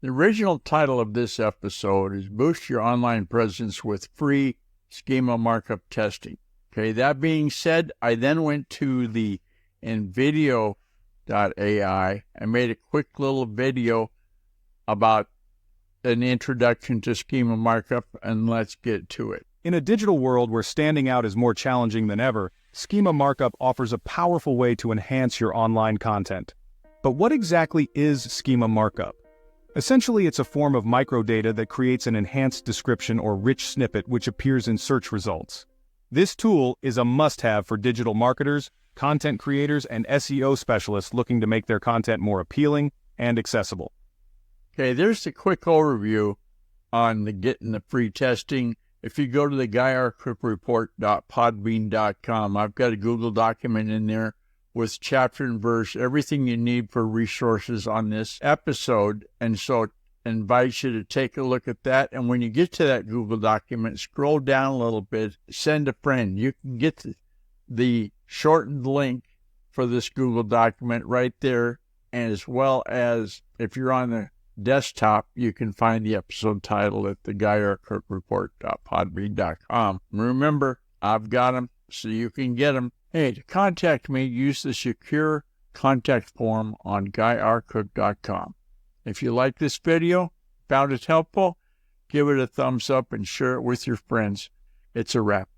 The original title of this episode is Boost Your Online Presence with Free Schema Markup Testing. Okay, that being said, I then went to the nvideo.ai and made a quick little video about an introduction to Schema Markup, and let's get to it. In a digital world where standing out is more challenging than ever, Schema Markup offers a powerful way to enhance your online content. But what exactly is Schema Markup? Essentially, it's a form of microdata that creates an enhanced description or rich snippet which appears in search results. This tool is a must-have for digital marketers, content creators, and SEO specialists looking to make their content more appealing and accessible. Okay, there's a quick overview on getting the free testing. If you go to the guyarcookreport.podbean.com, I've got a Google document in there with chapter and verse, everything you need for resources on this episode. And so I invite you to take a look at that. And when you get to that Google document, scroll down a little bit, send a friend. You can get the shortened link for this Google document right there. And as well as if you're on the desktop, you can find the episode title at the guyarcookreport.podbean.com. Remember, I've got them so you can get them. Hey, to contact me, use the secure contact form on guyarcook.com. If you like this video, found it helpful, give it a thumbs up and share it with your friends. It's a wrap.